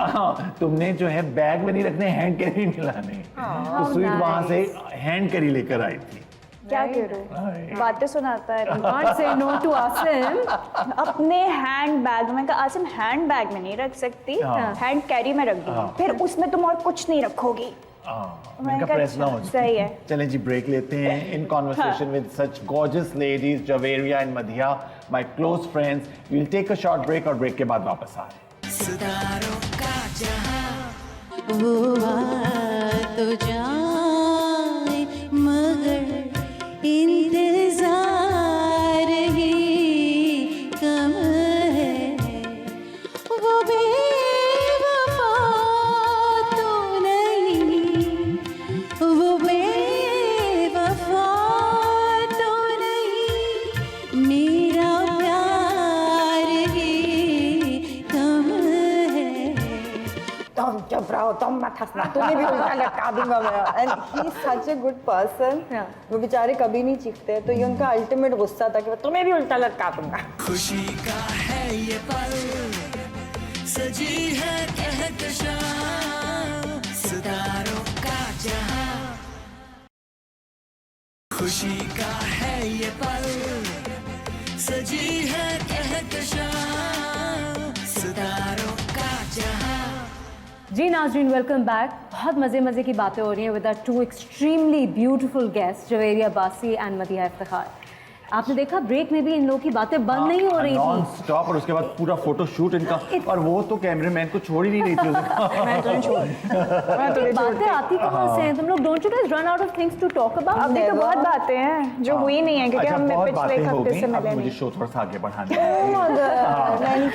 हाँ, तुमने जो है बैग में नहीं रखने, हैंड कैरी नहीं लाने। तो स्वीट वहाँ से हैंड कैरी लेकर आई थी। क्या करूँ, बातें सुनाता है। Can't say no to Asim. अपने हैंड बैग में कहा, आसिम हैंड बैग में नहीं रख सकती, हाँ। हैंड कैरी में रख दूंगी, फिर उसमें तुम और कुछ नहीं रखोगी। मैंने कहा प्रेस ना हो जाए। सही है। चलें जी, ब्रेक लेते हैं। In conversation with such gorgeous ladies, Javeria and Madiha, my close friends. We will take a short break और ब्रेक के बाद वापस आ रहे हैं। सितारों का जहां हुआ तो जाए मगर इंतजार ही कम है, वो बेवफा तो नहीं, वो बेवफा तो नहीं, तुम चुप रहो, तुम मत हंसना, तुम्हें भी उल्टा लटका दूंगा मैं। And he is such a good person. वो बेचारे कभी नहीं चीखते, तो ये उनका अल्टीमेट गुस्सा था कि मैं तुम्हें भी उल्टा लटका दूंगा। खुशी का है ये पल, सजी है कहकशां सितारों का जहां। खुशी का है ये पल, सजी है कहकशां सितारों का जहां। जी नाज़रीन, वेलकम बैक। बहुत मज़े की बातें हो रही हैं with our two extremely beautiful guest, Javeria Abbasi and Madiha Iftikhar. आपने देखा ब्रेक में भी इन लोगों की बातें बंद नहीं हो रही नॉन थी, स्टॉप, और उसके बाद पूरा फोटो शूट इनका, और वो तो कैमरामैन को छोड़ ही नहीं रही थी बातें आती कहाँ से हैं? तुम लोग don't you guys run out of things to talk अब अबाउट? देखो बहुत बातें हैं जो हुई नहीं है, क्योंकि अच्छा, हम बहुत पिछले बातें एक हो हफ्ते गई, से अब मिले मुझे नहीं। शो थोड़ा सा आगे बढ़ाना है।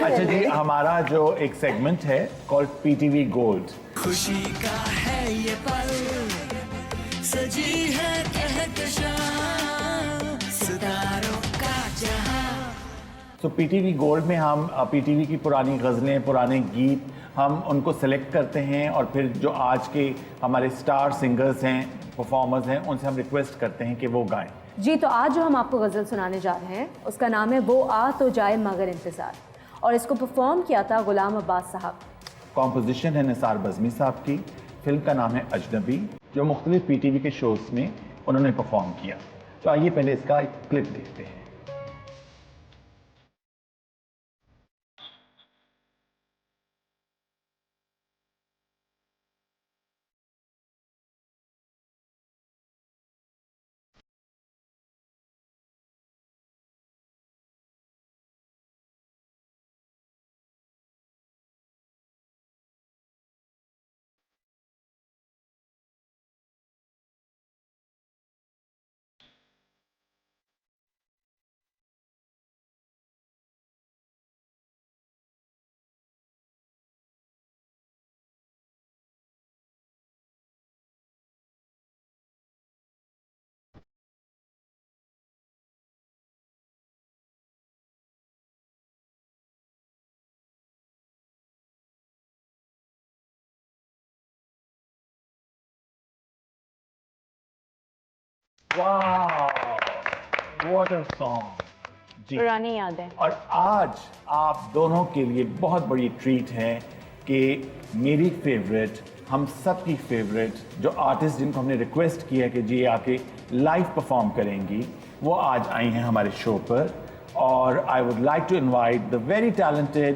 अच्छा जी, हमारा जो एक सेगमेंट है कॉल्ड पीटीवी गोल्ड। खुशी का है ये पल, सजी है कहकशां सितारों का जहां। तो पीटीवी गोल्ड में हम पीटीवी की पुरानी गज़लें, पुराने गीत, हम उनको सेलेक्ट करते हैं और फिर जो आज के हमारे स्टार सिंगर्स हैं, परफॉर्मर्स हैं, उनसे हम रिक्वेस्ट करते हैं कि वो गाएं। जी, तो आज जो हम आपको गज़ल सुनाने जा रहे हैं उसका नाम है वो आ तो जाए मगर इंतज़ार, और इसको परफॉर्म किया था गुलाम अब्बास साहब। कॉम्पोजिशन है निसार बज़मी साहब की। फिल्म का नाम है अजनबी, जो मुख्तलिफ पीटीवी के शोज़ में उन्होंने परफॉर्म किया। तो आइए पहले इसका एक क्लिप देखते हैं। वाह, व्हाट अ सॉन्ग जी। पुरानी यादें। और आज आप दोनों के लिए बहुत बड़ी ट्रीट है कि मेरी फेवरेट, हम सब की फेवरेट जो आर्टिस्ट जिनको हमने रिक्वेस्ट किया कि जी आके लाइव परफॉर्म करेंगी, वो आज आई हैं हमारे शो पर। और I would like to invite the very talented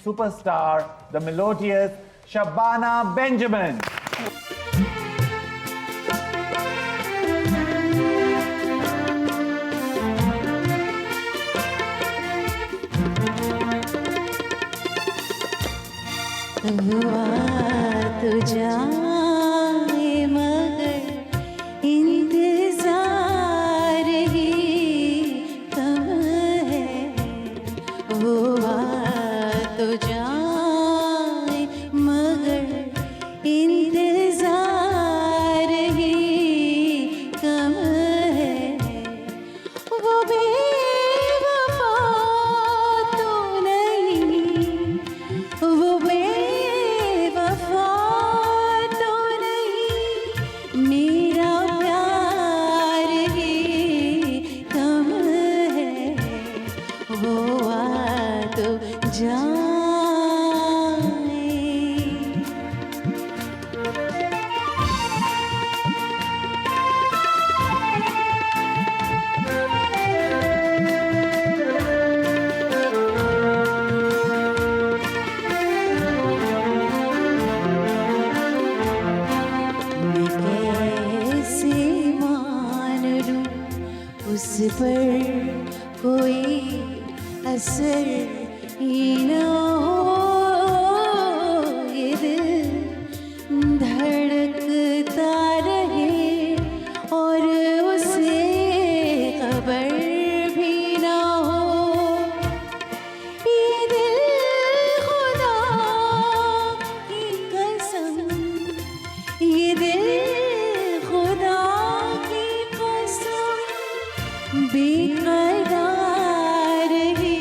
superstar, the melodious Shabana Benjamin. हुआ तो जाए मगर इंतजार ही कम है। हुआ तो जाए मगर इंतजार ही कम है। वो बेवफा तो नहीं, वो बेवफा तो नहीं, मेरा प्यार ही कम है। वो आ तो जाए। मैं कैसे मान लूं उस पर कोई असर ही न हो। ये दिल धड़कता रहे और उसे खबर भी न हो। ये दिल खुदा की कसम, ये दिल खुदा की कसम बेकरार ही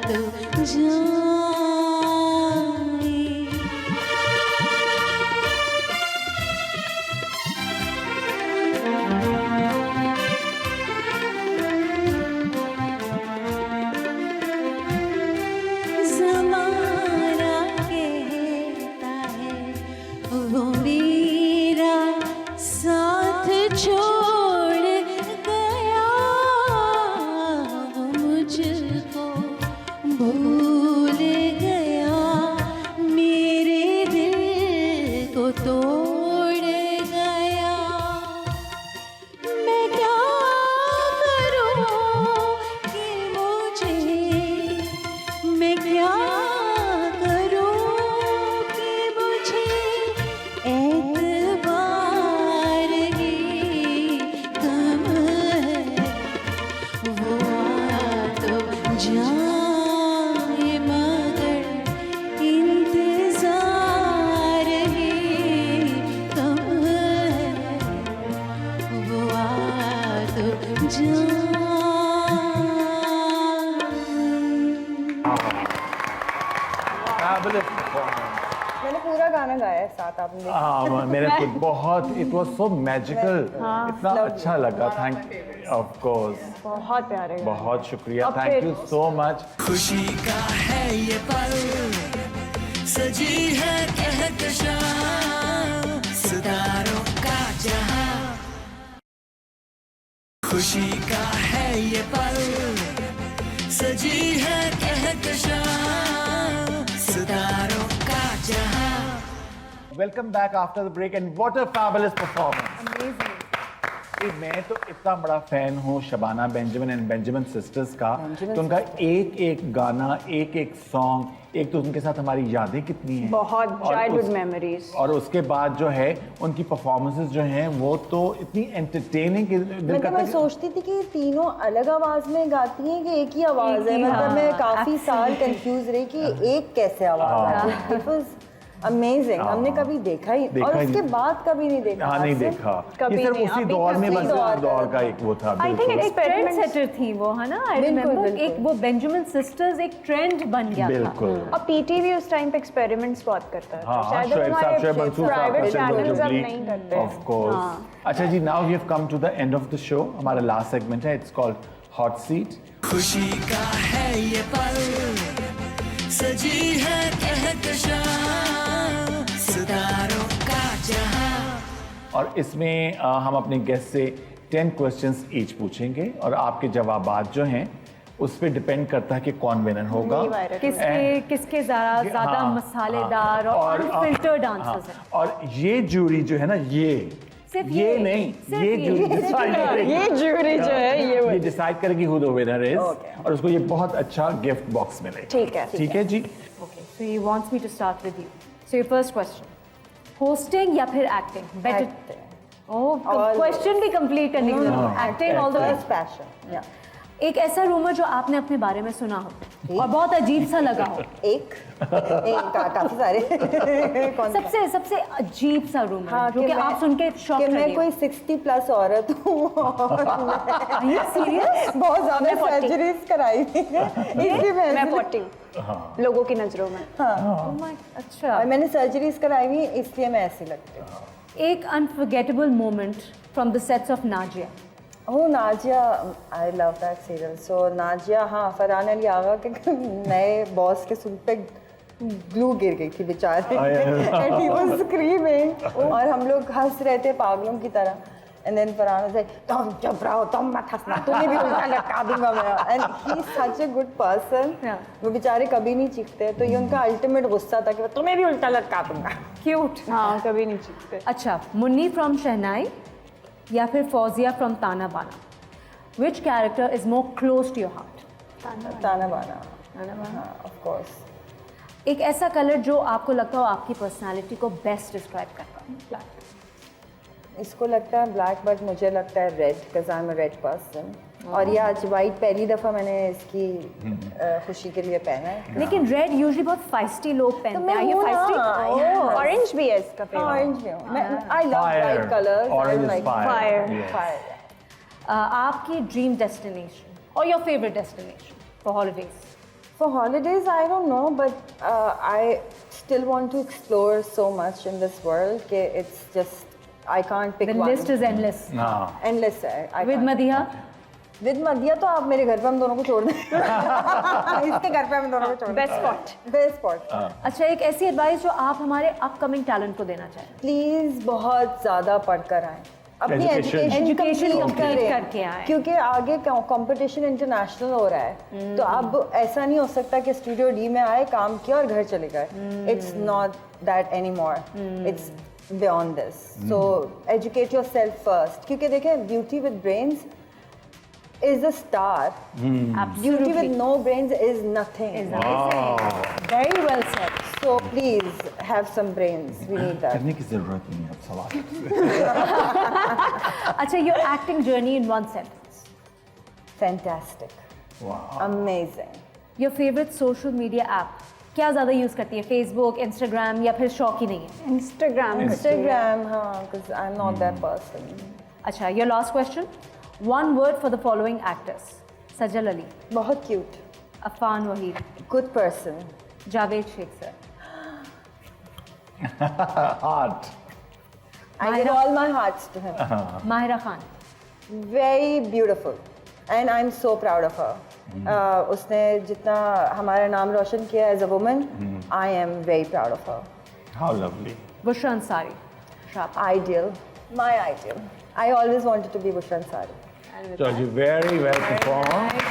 तो जाए। ज़माना कहता है वो मेरा साथ छोड़ गया, वो मुझको भूल गया, मेरे दिल को तोड़ गया। मैं क्या करूं कि मैं क्या करूं कि मुझे एतबार ही कम है। वो आ तो जाए मगर इंतजार ही कम है। वो आ तो जाए। Fabulous performance. मैंने पूरा गाना गाया है साथ, आपने देखा। हाँ मेरे को बहुत, इट वाज सो मैजिकल, इतना अच्छा लगा। थैंक ऑफ कोर्स, बहुत प्यारे गाने। बहुत शुक्रिया, अब थैंक फिर- यू सो मच। खुशी का है ये पल, सजी है कहकशां, सितारों का जहां। खुशी का है ये पल, सजी है कहकशां, सितारों का जहां। Welcome back after the break and what a fabulous performance. मैं तो इतना बड़ा फैन हूँ शबाना बेंजामिन एंड बेंजामिन सिस्टर्स का, तो उनका एक एक गाना, एक एक सॉन्ग, एक तो उनके साथ हमारी यादें कितनी हैं, बहुत और चाइल्डहुड उस- मेमोरीज। और उसके बाद जो है उनकी परफॉर्मेंसेस जो हैं वो तो इतनी एंटरटेनिंग, दिल मतलब करता मैं है कि- सोचती थी कि ये तीनों अलग आवाज में गाती हैं कि एक ही आवाज एक है। ही, मतलब हाँ, मैं काफी साल absolutely. कंफ्यूज रही कि एक कैसे आवाज है। इट वाज अमेजिंग, हमने कभी देखा ही देखा और ही उसके नहीं। बाद कभी नहीं देखा। हाँ नहीं आसिम। देखा, कभी ये सिर्फ नहीं, उसी अभी दौर में, उसी बस दौर उस दौर का एक वो था। I think बिल्कुल। it's एक ट्रेंड experiments- सेटर थी वो, है ना? आई बिल्कुल, रिमेम्बर बिल्कुल। एक वो बेंजामिन सिस्टर्स एक ट्रेंड बन गया था। बिल्कुल। और पीटी भी उस टाइम पे एक्सपेरिमेंट्स बहुत करता था। हाँ, शायद शोएब अब साहब, हमारे शोएब मंसूर साहब, प्राइवेट शोएब चैनल्स अब जुबली, नहीं करते। of course. अच्छा जी, now we have come to the end of the show. हमारा लास्ट सेगमेंट है, it's called Hot Seat. खुशी का है ये पल, सजी है कहकशां, सितारों का जहां। और इसमें हम अपने गेस्ट से 10 क्वेश्चंस ईच पूछेंगे और आपके जवाबात जो हैं उस पर डिपेंड करता है कि कौन विनर होगा। किसके ज्यादा हाँ, मसालेदार और अनफिल्टर्ड आंसर्स हैं। और ये जूरी जो है ना, सिर्फ ये ये, नहीं, सिर्फ ये ये। जूरी डिसाइड करेगी, ये जूरी जो है ये डिसाइड करेगी हु द विनर इज, और उसको ये बहुत अच्छा गिफ्ट बॉक्स मिलेगा। ठीक है, ठीक है जी। Okay, so he wants me to start with you. So your first question, hosting या फिर acting? Better. Oh, question भी complete करने की जरूरत है। Acting all the way. First passion, yeah. एक ऐसा रूमर जो आपने अपने बारे में सुना हो और बहुत अजीब सा लगा हो। काफी सारे। कौन सा? सबसे अजीब सा रूमर जो कि मैं- आप सुन के शॉक कि कर मैं गए कोई 60+ औरत हूँ सीरियस? बहुत ज्यादा मैं 40 सर्जरीज कराई थी इसलिए मैं मैं 40 लोगों की नजरों में। अच्छा, और मैंने सर्जरीज कराई हुई इसलिए मैं ऐसी लगती हूँ। एक unforgettable moment from the sets of Nazia. Oh, Najia, I love that serial. So Najia, हाँ, फरहान अली आगा के नए बॉस के सूट पे ग्लू गिर गई थी बेचारे, and he was screaming, और हम लोग हंस रहे थे पागलों की तरह, and then फरहान से तुम चुप रहो, तुम मत हंसना, तुम्हें भी उल्टा लटका दूंगा मैं, and he's such a good person. वो बेचारे कभी नहीं चीखते, तो ये उनका अल्टीमेट गुस्सा था कि तुम्हें भी उल्टा लटका दूंगा। क्यूट। हाँ, कभी नहीं चीखते। अच्छा, मुन्नी फ्रॉम शहनाई या फिर Fauzia from Tana Bana, which character is more close to your heart? Tana Bana, of course. एक ऐसा कलर जो आपको लगता हो आपकी पर्सनालिटी को बेस्ट डिस्क्राइब करता है? ब्लैक। इसको लगता है ब्लैक, बट मुझे लगता है red, because I am a red person. और ये आज वाइट पहली दफ़ा मैंने इसकी खुशी के लिए पहना है। लेकिन रेड यूजुअली बहुत फाइस्टी लोग पहनते हैं। मैं Are you हूँ feisty? ना, ऑरेंज भी है इसका फेवरेट। ऑरेंज भी हूँ मैं। I love Fire. Bright colours, Orange is fire. Fire. Yes. Fire. आपकी ड्रीम डेस्टिनेशन और your favourite destination for holidays? For holidays, I don't know, but I still want to explore so much in this world that it's just, I can't pick The one. list is endless. हाँ Endless है. With Madhiya, With Madhiya तो आप मेरे घर पे हम दोनों को छोड़ दें. इसके घर पे हम दोनों को छोड़ दें. Best spot. Best spot. अच्छा एक ऐसी एडवाइस जो आप हमारे अपकमिंग टैलेंट को देना चाहें। प्लीज बहुत ज़्यादा पढ़कर आएं. अपनी Education. Education complete complete करें. करके आएं। क्योंकि आगे कंपटीशन इंटरनेशनल हो रहा है, तो अब ऐसा नहीं हो सकता कि स्टूडियो डी में आए, काम किया और घर चले गए. It's not that any more. It's beyond this. So educate your self first. क्योंकि देखें, beauty with brains is a star. Beauty with no brains is nothing. Very well said. So please have some brains. We need that. करने की जरूरत नहीं है अब सवाल. अच्छा your acting journey in one sentence. Fantastic. Wow. Amazing. Your favorite social media app. क्या ज़्यादा यूज़ करती है? Facebook, Instagram या फिर शौक ही नहीं है? Instagram. Instagram, हाँ, because I'm not that person. अच्छा your last question. One word for the following actors. Sajal Ali, बहुत cute. Affan Waheed, Good person. Javed Sheikh sir. Heart. I give all my hearts to him. Mahira Khan. Very beautiful. And I'm so proud of her. उसने जितना हमारा नाम रोशन किया as a woman, I am very proud of her. How lovely. Bushra Ansari. Sharp. Ideal. My ideal. I always wanted to be Bushra Ansari. Georgie, very well performed.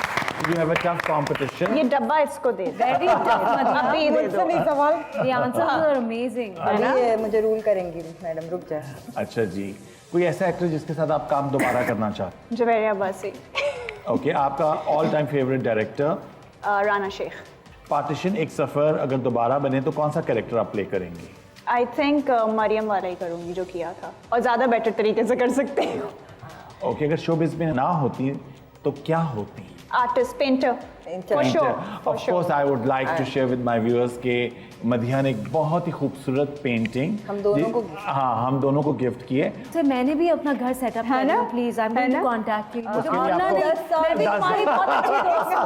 You have a tough competition. ये डब्बा इसको दे दे. Very tough, Madhiya. अभी दे दो. नहीं सवाल. The answers are amazing. अभी ये मुझे रूल करेंगी मैडम, रुक जाए. अच्छा जी, कोई ऐसा एक्टर जिसके साथ आप काम दोबारा करना चाहते जवेरिया बासी. हैं? ओके, आपका all time favourite director? Rana Sheikh. Partition एक सफर अगर दोबारा बने तो कौन सा कैरेक्टर आप प्ले करेंगी? आई थिंक मरियम वाला ही करूँगी जो किया था, और ज़्यादा बेटर तरीके से कर सकती हूँ. ओके, अगर शोबिज़ में ना होती तो क्या होती? Artist, painter. For sure. Of course, I would like to share with my viewers कि मधिया ने एक बहुत ही खूबसूरत पेंटिंग हम दोनों को हम दोनों को गिफ्ट किए. सर मैंने भी अपना घर सेटअप है करना ना? प्लीज. आई एम है गोइंग टू ना? Contact you. उसके लिए आपको मैं भी तुम्हारी बहुत अच्छी दोस्त हूं.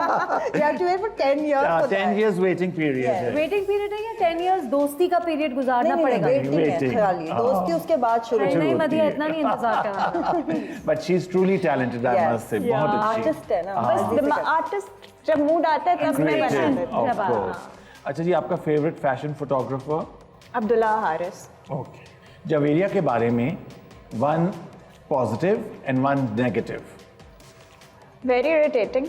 You have to wait for 10 years for 10 that. years waiting period है. वेटिंग पीरियड है या 10 इयर्स दोस्ती का पीरियड गुजारना नहीं, पड़ेगा? waiting है Waiting. खाली. दोस्ती उसके बाद शुरू. नहीं होती मधिया है. इतना नहीं इंतजार करना. But she's truly talented, I Yes. must say. बहुत अच्छी. आर्टिस्ट है ना. बस आर्टिस्ट जब मूड आता है तब मैं बना Creative, देती हूँ. of जब course. अच्छा जी, आपका favourite fashion photographer? Abdullah Haris. Okay. Javeria के बारे में one positive and one negative. Very irritating.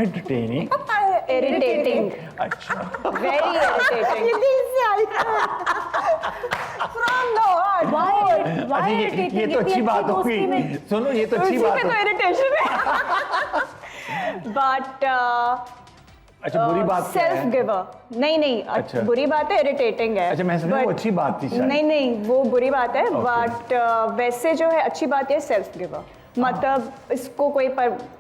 Entertaining. Irritating. अच्छा. Very irritating. From the heart. Why अरे ये तो अच्छी बात हो गई. सुनो, ये तो अच्छी उसी बात में हो. तो इरिटेशन है. बट अच्छा, बुरी बात क्या सेल्फ है? गिवर. नहीं अच्छा. बुरी बात है, इरिटेटिंग है. अच्छा, मैं समझा वो But- अच्छी बात थी शायद. नहीं वो बुरी बात है. Okay. बट वैसे जो है अच्छी बात है सेल्फ गिवर. मतलब इसको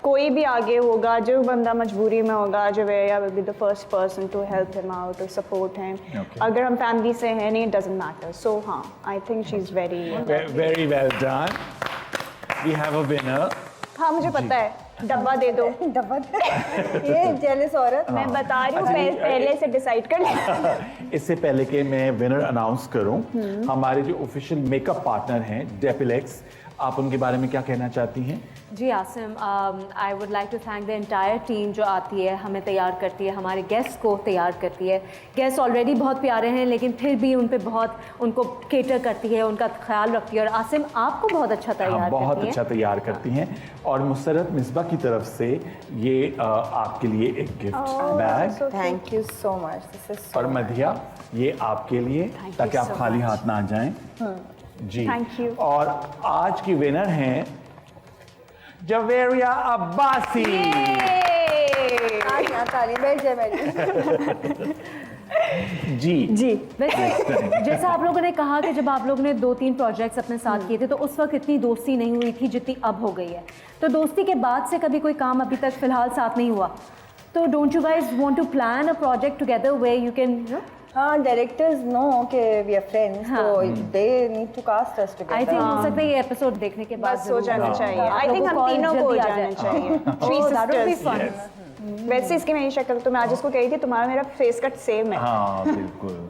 कोई भी आगे होगा, जो बंदा मजबूरी में होगा, Javeria will be the first person to help him out और सपोर्ट हिम. Okay. अगर हम फैमिली से हैं नहीं, इट डजंट मैटर. सो हाँ, I think she is very. Very well done. We have a winner. हाँ मुझे पता है, डब्बा दे दो. ये जेलस औरत. मैं बता रही हूँ, अच्छा, ये- पहले से डिसाइड कर लें. इससे पहले कि मैं विनर अनाउंस करूं, हमारे जो ऑफिशियल मेकअप पार्टनर हैं डेपिलेक्स, आप उनके बारे में क्या कहना चाहती हैं? जी Asim, I would like to thank the entire team जो आती है, हमें तैयार करती है, हमारे गेस्ट को तैयार करती है. गेस्ट ऑलरेडी बहुत प्यारे हैं लेकिन फिर भी उन पे बहुत उनको केटर करती है, उनका ख्याल रखती है. और आसिम आपको बहुत अच्छा तैयार बहुत करती अच्छा हैं. तैयार करती हैं. और मुसरत मिसबा की तरफ से ये आपके लिए एक gift bag, Thank you so much. This is so और मधिया ये आपके लिए, ताकि आप so खाली much. हाथ ना आ जाएं. जी, Thank you. और आज की विनर हैं जवेरिया अब्बासी. तालियां बैठ जाए मेरी. जी वैसे जैसा आप लोगों ने कहा कि जब आप लोगों ने 2-3 प्रोजेक्ट्स अपने साथ किए थे तो उस वक्त इतनी दोस्ती नहीं हुई थी जितनी अब हो गई है. तो दोस्ती के बाद से कभी कोई काम अभी तक फिलहाल साथ नहीं हुआ. तो don't you guys want to plan a project together way you can हाँ, डायरेक्टर्स नो कि वी आर फ्रेंड्स, तो they need to cast us I think हो टुगेदर. सकता है ये एपिसोड देखने के बाद बस हो जाना जरूर चाहिए. आप आई लोगों थिंक को हम call तीनों को हो जल्दी आ जाना जाए. चाहिए. Oh, that would be fun. वैसे इसकी मेरी शक्ल, तो मैं आज इसको कही थी तुम्हारा मेरा फेस कट सेम है। हाँ बिल्कुल।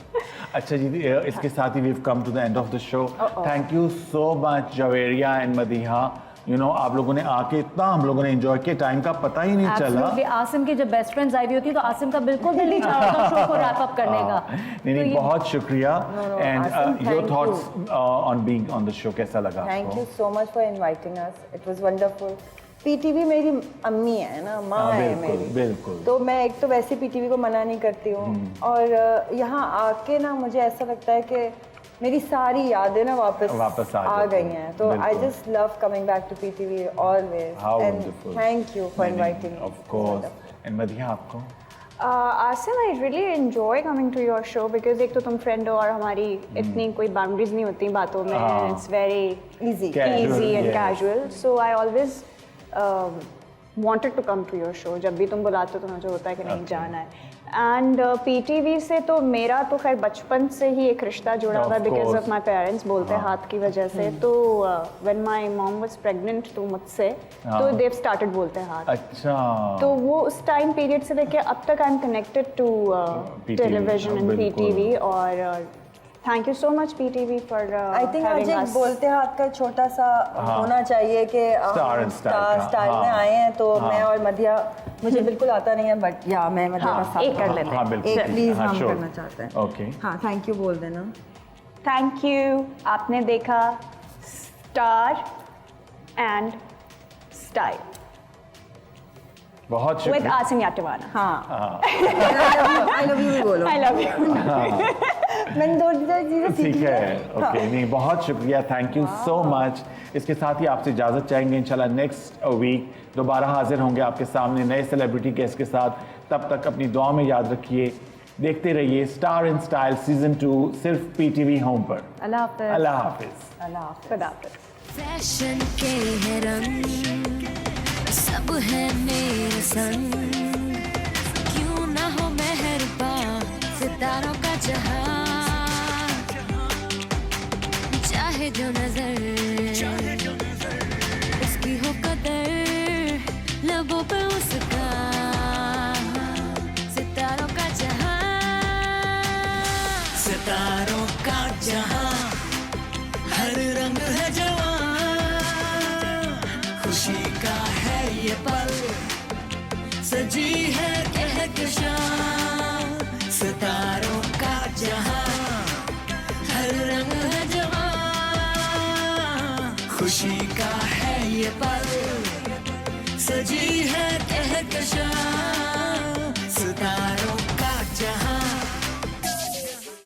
अच्छा जी, इसके साथ ही we've come to the end of the show. Thank you so much Javeria and Madiha. आप लोगों ने आके इतना हम लोगों ने एंजॉय किया, टाइम का पता ही नहीं चला। आसिम की जब बेस्ट फ्रेंड्स आई हुई होती तो आसिम का बिल्कुल दिल नहीं चाह रहा था शो को रैप अप करने का। नहीं, बहुत शुक्रिया। And your thoughts on being on the show, कैसा लगा आपको? Thank you so much for inviting us, it was wonderful. PTV मेरी अम्मी है ना, माँ है मेरी, बिल्कुल। तो मैं एक तो वैसे पीटीवी को मना नहीं करती हूँ, और यहाँ आके ना मुझे ऐसा लगता है कि मेरी सारी यादें ना वापस आ गई हैं। तो I just love coming back to PTV always, and thank you for inviting me. Of course. And Madiha आपको? Asim, I really enjoy coming to your show because एक तो तुम फ्रेंड हो और हमारी इतनी कोई बाउंड्रीज नहीं होती बातों में, it's very easy and casual, so I always wanted to come to your show। जब भी तुम बुलाते हो तो मुझे होता है कि नहीं जाना है। एंड पीटीवी से तो मेरा तो खैर बचपन से ही एक रिश्ता जुड़ा हुआ है बिकॉज ऑफ माई पेरेंट्स, बोलते हाथ की वजह से। तो when my mom was pregnant तो मुझसे, तो देव स्टार्टेड बोलते हाथ। अच्छा। तो वो उस टाइम पीरियड से लेके अब तक I am connected to television and PTV, और thank you so much PTV for I think आज एक बोलते हाथ का छोटा सा होना चाहिए कि स्टार में आए हैं, तो मैं और मदिहा, मुझे बिल्कुल आता नहीं है बट या मैं मदिहा का साथ एक कर लेते हैं, एक प्लीज हम करना चाहते हैं। ओके, हाँ थैंक यू बोल देना। Thank you. आपने देखा स्टार एंड स्टाइल बहुत विद शुक्रिया। आसिम याटिवाना। हाँ आई लव यू भी बोलो। I love you. मैंने दो चीजें ठीक सीखी है, है। ओके। नहीं, बहुत शुक्रिया, थैंक यू सो मच। इसके साथ ही आपसे इजाज़त चाहेंगे, इंशाल्लाह नेक्स्ट वीक दोबारा हाजिर होंगे आपके सामने नए सेलिब्रिटी गेस्ट के साथ। तब तक अपनी दुआ में याद रखिए, देखते रहिए स्टार इन स्टाइल सीजन 2 सिर्फ पीटीवी होम पर। अल्लाह हाफ़िज़। अल्लाह हाफिज़। खुदा हाफिज़। फैशन के है रंग सब है मेरे संग, क्यों ना हो मेहरबान सितारों का जहां, चाहे जो नजर उसकी हो कदर, लबों पे उसका सितारों का जहां, सितारों का जहां, हर रंग है जवां, खुशी का है ये पल, सजी है कहकशां, सितारों का जहां, हर रंग है जवां, खुशी का है ये पल, सजी है कहकशां, सितारों